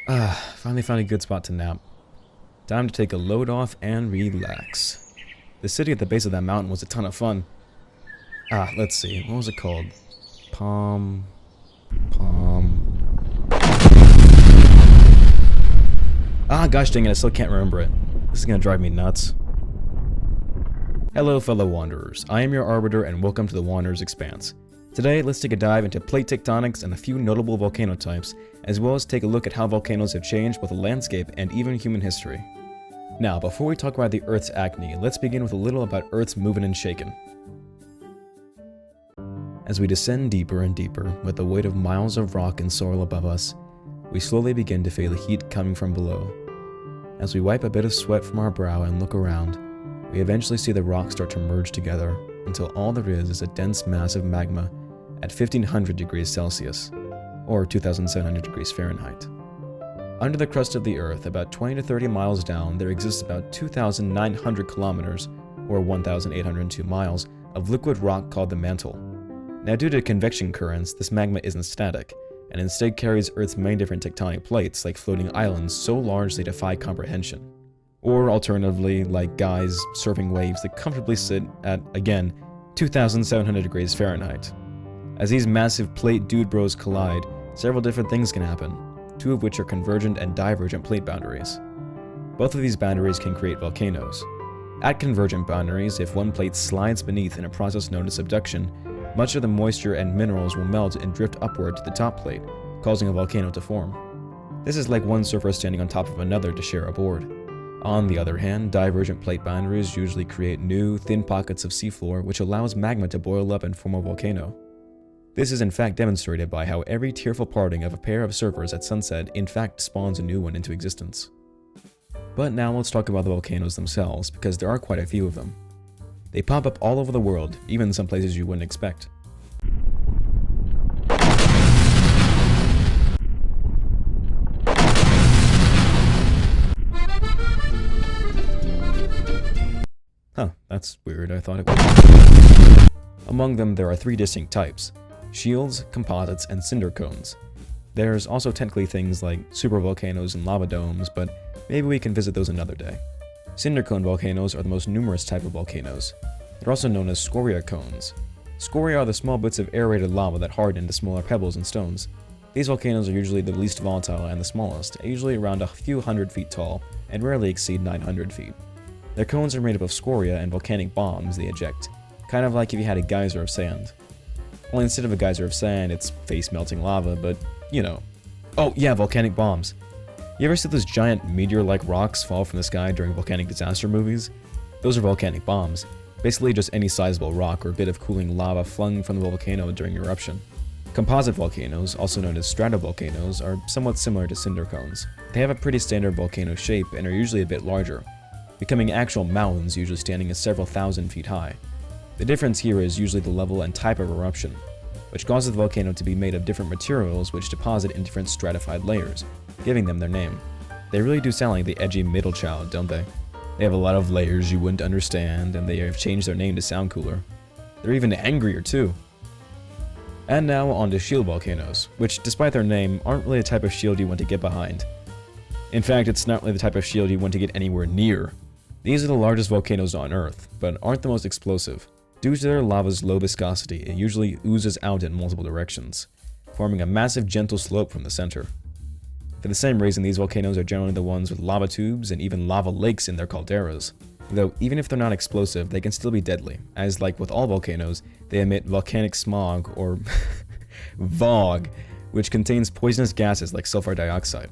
Finally found a good spot to nap. Time to take a load off and relax. The city at the base of that mountain was a ton of fun. Let's see. What was it called? Palm... Gosh dang it, I still can't remember it. This is gonna drive me nuts. Hello, fellow wanderers. I am your Arbiter, and welcome to the Wanderer's Expanse. Today, let's take a dive into plate tectonics and a few notable volcano types, as well as take a look at how volcanoes have changed both the landscape and even human history. Now, before we talk about the Earth's acne, let's begin with a little about Earth's moving and shaking. As we descend deeper and deeper, with the weight of miles of rock and soil above us, we slowly begin to feel the heat coming from below. As we wipe a bit of sweat from our brow and look around, we eventually see the rocks start to merge together until all there is a dense mass of magma at 1500 degrees Celsius, or 2700 degrees Fahrenheit. Under the crust of the Earth, about 20 to 30 miles down, there exists about 2,900 kilometers, or 1,802 miles, of liquid rock called the mantle. Now, due to convection currents, this magma isn't static, and instead carries Earth's many different tectonic plates like floating islands so large they defy comprehension. Or alternatively, like guys surfing waves that comfortably sit at, again, 2,700 degrees Fahrenheit. As these massive plate dude bros collide, several different things can happen, two of which are convergent and divergent plate boundaries. Both of these boundaries can create volcanoes. At convergent boundaries, if one plate slides beneath in a process known as subduction, much of the moisture and minerals will melt and drift upward to the top plate, causing a volcano to form. This is like one surfer standing on top of another to share a board. On the other hand, divergent plate boundaries usually create new, thin pockets of seafloor which allows magma to boil up and form a volcano. This is in fact demonstrated by how every tearful parting of a pair of surfers at sunset in fact spawns a new one into existence. But now let's talk about the volcanoes themselves, because there are quite a few of them. They pop up all over the world, even some places you wouldn't expect. That's weird, I thought it was. Among them, there are three distinct types: shields, composites, and cinder cones. There's also technically things like supervolcanoes and lava domes, but maybe we can visit those another day. Cinder cone volcanoes are the most numerous type of volcanoes. They're also known as scoria cones. Scoria are the small bits of aerated lava that harden into smaller pebbles and stones. These volcanoes are usually the least volatile and the smallest, usually around a few hundred feet tall, and rarely exceed 900 feet. Their cones are made up of scoria and volcanic bombs they eject, kind of like if you had a geyser of sand. Only instead of a geyser of sand, it's face-melting lava, but, you know. Oh yeah, volcanic bombs. You ever see those giant meteor-like rocks fall from the sky during volcanic disaster movies? Those are volcanic bombs. Basically just any sizable rock or bit of cooling lava flung from the volcano during eruption. Composite volcanoes, also known as stratovolcanoes, are somewhat similar to cinder cones. They have a pretty standard volcano shape and are usually a bit larger, becoming actual mountains usually standing at several thousand feet high. The difference here is usually the level and type of eruption, which causes the volcano to be made of different materials which deposit in different stratified layers, giving them their name. They really do sound like the edgy middle child, don't they? They have a lot of layers you wouldn't understand, and they have changed their name to sound cooler. They're even angrier too. And now on to shield volcanoes, which despite their name aren't really the type of shield you want to get behind. In fact, it's not really the type of shield you want to get anywhere near. These are the largest volcanoes on Earth, but aren't the most explosive. Due to their lava's low viscosity, it usually oozes out in multiple directions, forming a massive gentle slope from the center. For the same reason, these volcanoes are generally the ones with lava tubes and even lava lakes in their calderas. Though even if they're not explosive, they can still be deadly, as like with all volcanoes, they emit volcanic smog, or VOG, which contains poisonous gases like sulfur dioxide.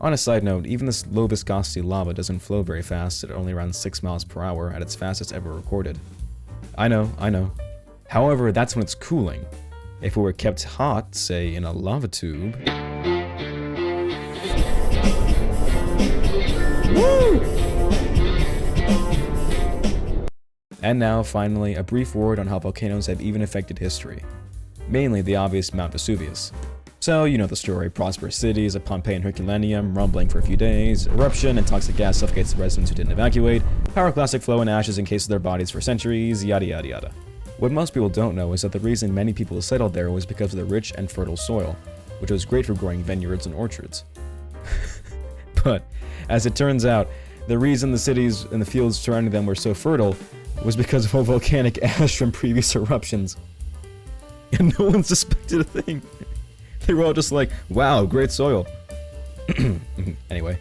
On a side note, even this low viscosity lava doesn't flow very fast at only around 6 miles per hour at its fastest ever recorded. I know. However, that's when it's cooling. If it were kept hot, say in a lava tube... Woo! And now, finally, a brief word on how volcanoes have even affected history. Mainly the obvious Mount Vesuvius. So, you know the story: prosperous cities, a Pompeii and Herculaneum, rumbling for a few days, eruption and toxic gas suffocates the residents who didn't evacuate, pyroclastic flow and ashes encased their bodies for centuries, yada yada yada. What most people don't know is that the reason many people settled there was because of the rich and fertile soil, which was great for growing vineyards and orchards. But, as it turns out, the reason the cities and the fields surrounding them were so fertile was because of all volcanic ash from previous eruptions. And no one suspected a thing. They were all just like, wow, great soil. Anyway.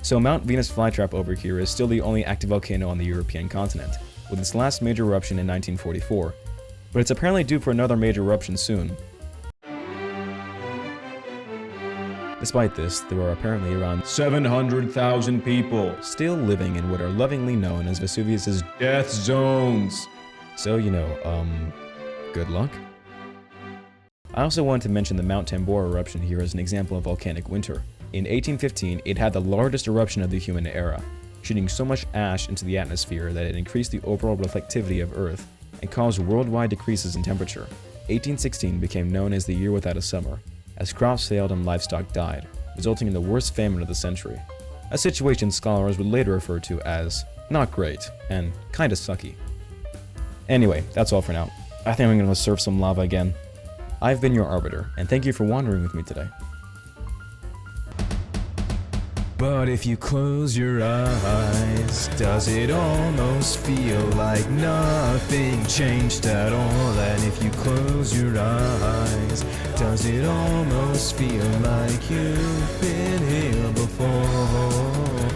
So Mount Venus Flytrap over here is still the only active volcano on the European continent, with its last major eruption in 1944. But it's apparently due for another major eruption soon. Despite this, there are apparently around 700,000 people still living in what are lovingly known as Vesuvius's death zones. So, you know, good luck. I also wanted to mention the Mount Tambora eruption here as an example of volcanic winter. In 1815, it had the largest eruption of the human era, shooting so much ash into the atmosphere that it increased the overall reflectivity of Earth and caused worldwide decreases in temperature. 1816 became known as the year without a summer, as crops failed and livestock died, resulting in the worst famine of the century. A situation scholars would later refer to as not great and kinda sucky. Anyway, that's all for now. I think I'm gonna surf some lava again. I've been your Arbiter, and thank you for wandering with me today. But if you close your eyes, does it almost feel like nothing changed at all? And if you close your eyes, does it almost feel like you've been here before?